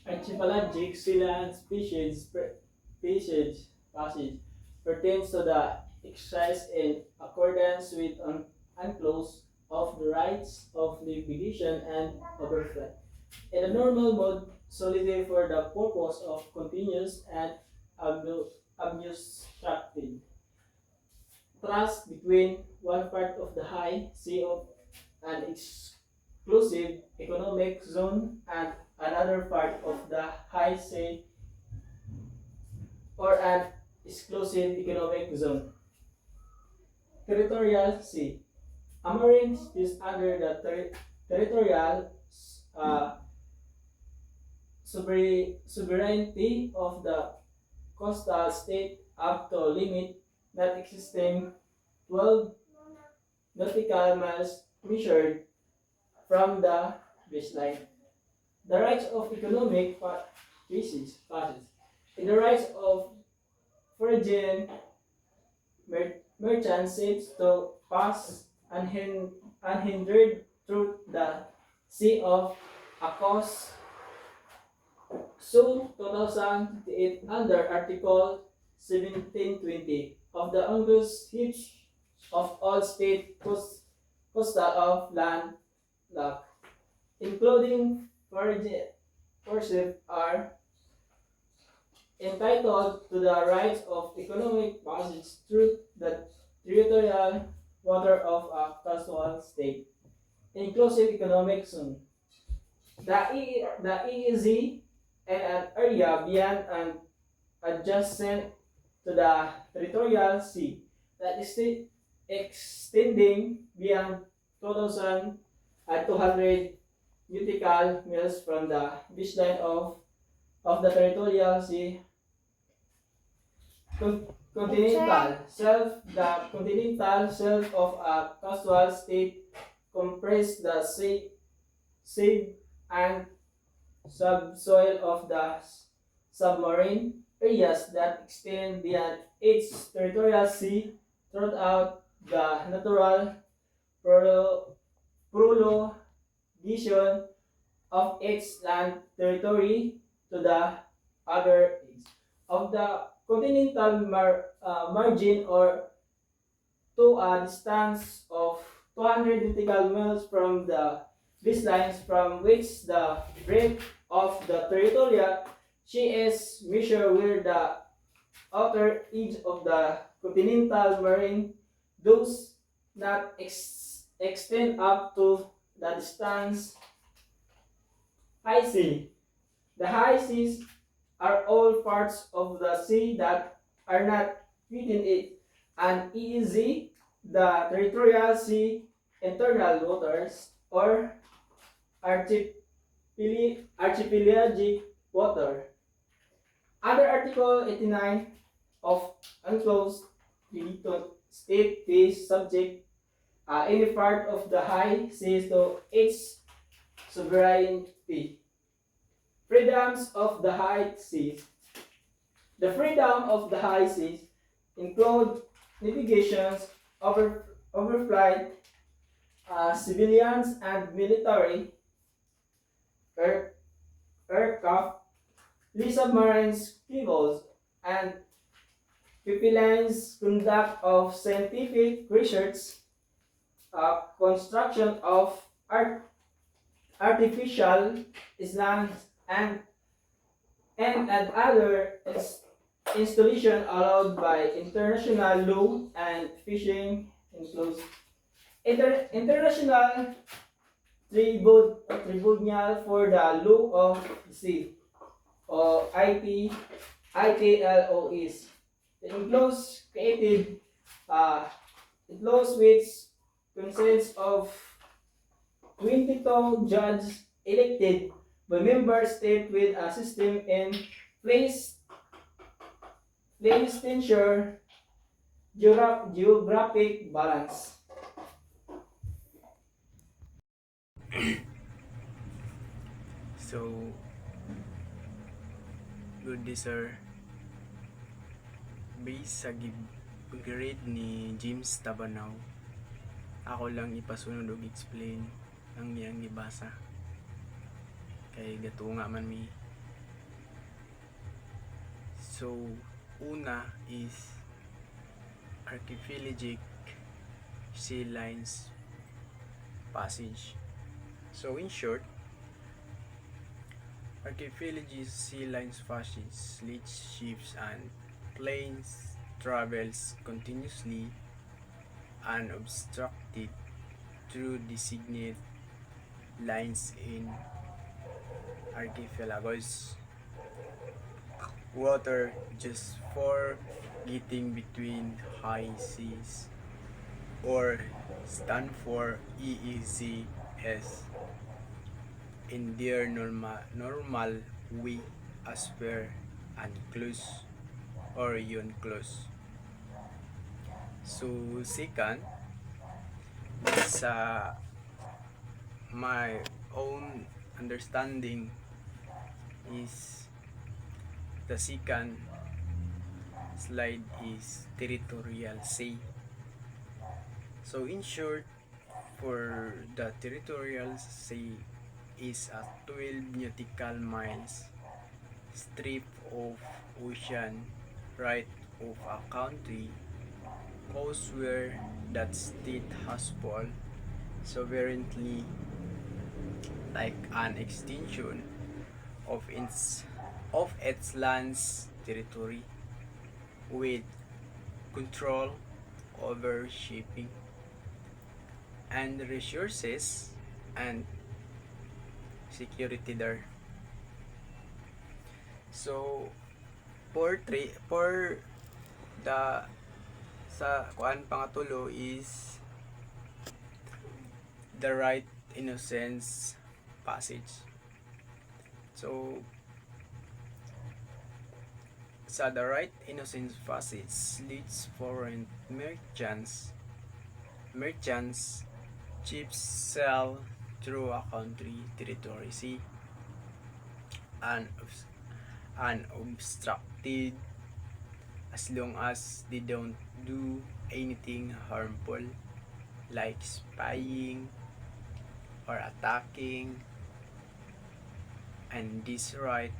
Archipelagic sea land passage pertains to the exercise in accordance with unclose of the rights of navigation and overflight. In a normal mode, solely for the purpose of continuous and obstructed trust between one part of the high sea of an exclusive economic zone and another part of the high sea or an exclusive economic zone. Territorial sea. A marine is under the territorial uh, sovereignty of the coastal state up to a limit not exceeding 12 nautical miles measured from the baseline. The rights of economic passage. In the rights of foreign merchants to pass unhindered through the sea of a coast so 2008 under Article 1720 of the Angus Hitch of all state coastal of land lock, including forces are entitled to the rights of economic passage through the territorial water of a coastal state, inclusive economic zone. The EEZ and an area beyond and adjacent to the territorial sea that is extending beyond 2,200 nautical miles from the baseline of the territorial sea continental shelf. The continental shelf of a coastal state comprises the sea and subsoil of the submarine areas that extend beyond its territorial sea throughout the natural prolongation of its land territory to the other edge of the continental margin or to a distance of 200 nautical miles from the baselines from which the breadth of the territorial sea is measured where the outer edge of the continental marine does not extend up to the distance high sea. The high seas are all parts of the sea that are not within it, and EEZ, the territorial sea, internal waters, or archipelagic water. Under Article 89 of Unclosed Treaty state is subject any part of the high seas to its sovereignty. Freedoms of the high seas. The freedom of the high seas include navigations, overflight, civilians and military air, aircraft, submarines, cables, and pipelines, conduct of scientific research, construction of artificial islands, and other installation allowed by international law and fishing includes international tribunal for the law of the sea or ITLOs. It includes created laws which consists of 22 judges elected by member state with a system in place to ensure geographic balance. So, good day sir. Based sa grade ni James Tabanaw, ako lang ipasunod og explain ang iyang gibasa. Kay gatunga man mi So, una is archipelagic sea lines passage. So, in short, archipelagic sea lines passage leads ships and planes travels continuously unobstructed through designated lines in archipelagos water just for getting between high seas or stand for EEZs in their normal way as per unclosed or unclosed. So second, sa my own understanding is the second slide is territorial sea. So in short, for the territorial sea is a 12 nautical miles strip of ocean right of a country coast where that state has full sovereignty like an extension of its land's territory with control over shipping and resources and security there. So for the sa kuan pangatulo is the right innocence passage. So sa the right innocence passage leads foreign merchants ships sail through a country territory sea and unobstructed as long as they don't do anything harmful like spying or attacking, and this right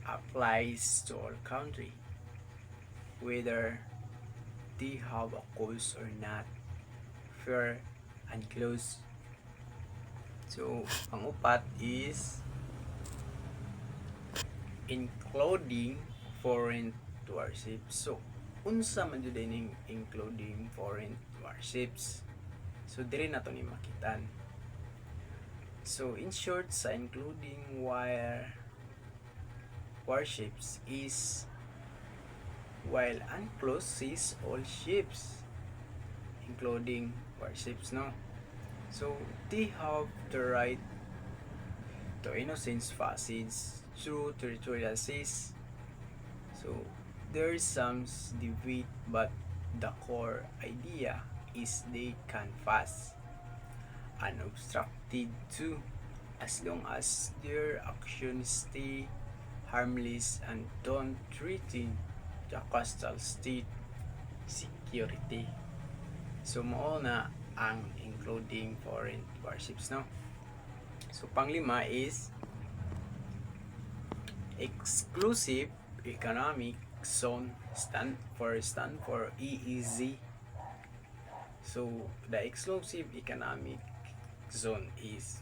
applies to all country whether they have a coast or not, fair and close. So pang-upat is including foreign warships. So unsa man jud ning including foreign warships? So diri na to ni makitan. So in short, sa including warships is while unclosed seas all ships including warships, no? So they have the right to innocence passage through territorial seas. So there is some debate, but the core idea is they can pass unobstructed too, as long as their actions stay harmless and don't threaten the coastal state security. So mao na ang including foreign warships, no? So panglima is exclusive economic zone stand for EEZ. So the exclusive economic zone is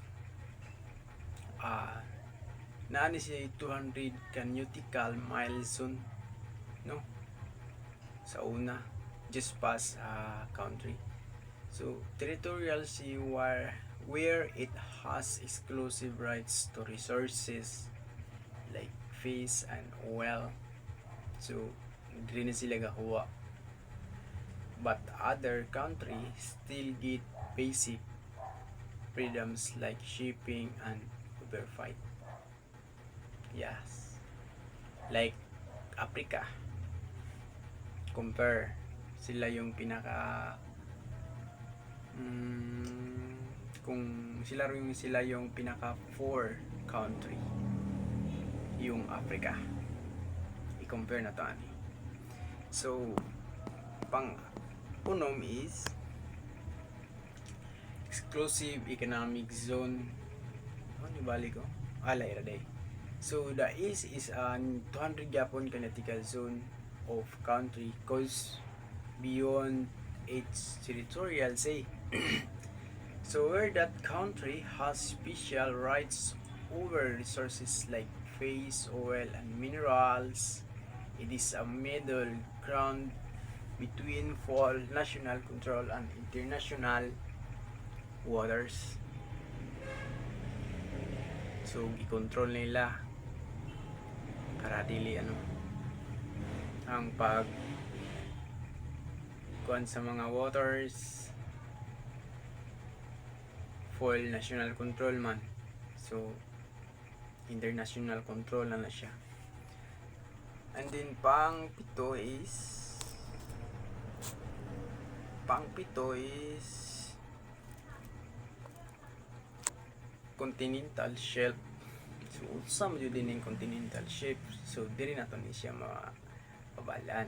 naani siya 200 ka nautical mile zone, no, sa una just past country. So territorial sea where it has exclusive rights to resources like fish and oil. So dili na sila gahuwa, but other countries still get basic freedoms like shipping and overfight. Yes, like Africa, compare sila yung pinaka kung sila yung pinaka 4 country yung Africa, i-compare na to ani. So pang unom is exclusive economic zone. Ano ni bali ko? Alay ra day. So the east is an 200 Japan kinetical zone of country goes beyond its territorial sea. So where that country has special rights over resources like fish, oil, and minerals, it is a middle ground between full national control and international waters. So i-control nila para dili ang pag kuan sa mga waters, full national control man. So international control na siya. And then pang pito is continental shelf. So usam jud din yung continental shelf. So diri nato ni siya mapabalaan.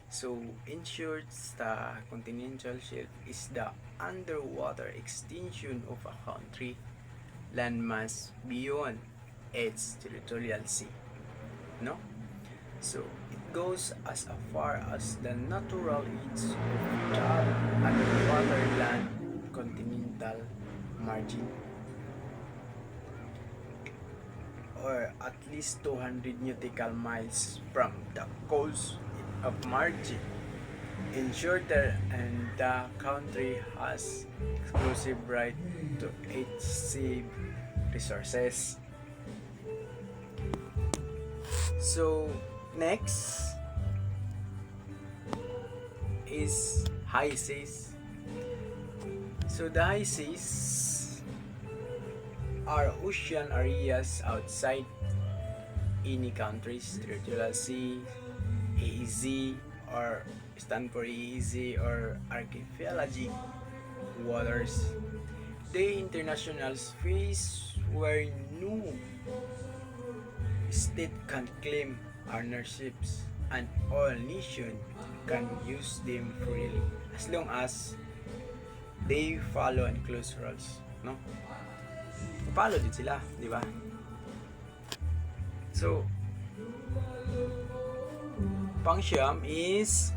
So in short, the continental shelf is the underwater extension of a country landmass beyond its territorial sea. No? So it goes as far as the natural edge of the underwater land continental margin, or at least 200 nautical miles from the coast of margin. In shorter, and the country has exclusive right to its sea resources. So next is high seas. So the high seas are ocean areas outside any country's territorial sea, EEZ, or stand for EEZ, or archipelagic waters. The international space where no state can claim ownerships and all nations can use them freely as long as they follow and close rules, no? Follow din sila, di ba? So pang-siyam is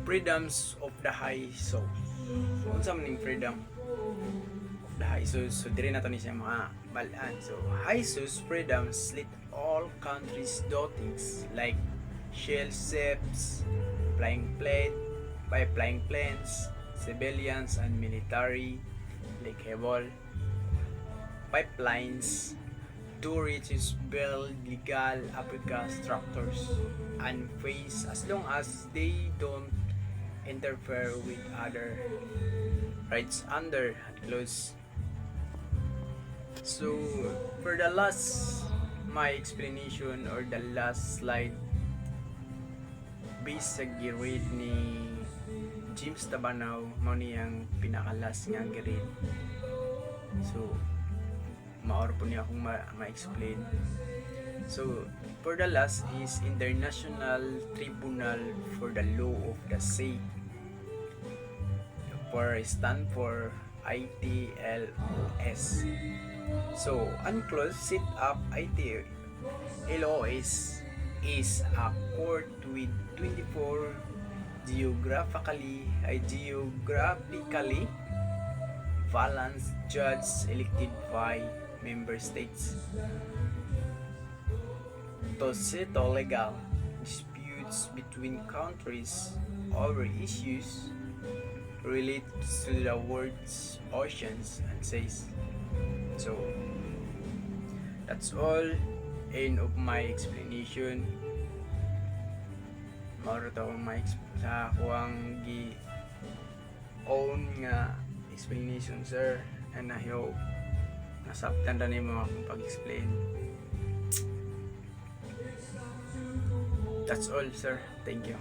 freedoms of the high seas. So unsa man ning freedom of the high seas? So dire na to ni siya mga balaan. So high seas freedoms let all countries dottings like shell ships, flying planes, civilians and military like naval pipelines to reaches build legal Africa structures and face as long as they don't interfere with other rights under clause. So for the last my explanation or the last slide based sa giread ni James Tabanaw, mao niyang pinakalas nga giread. So maor po niya akong ma-explain. So for the last is International Tribunal for the Law of the Sea, for stand for ITLOS. So unclosed set up ITLOS is a court with 24 geographically balanced judges elected by member states to settle legal disputes between countries over issues related to the world's oceans and seas. So that's all. End of my explanation. Mauro to akong sa akong own nga explanation, sir, and I hope nasabtan na nimo akong pag-explain. That's all, sir. Thank you.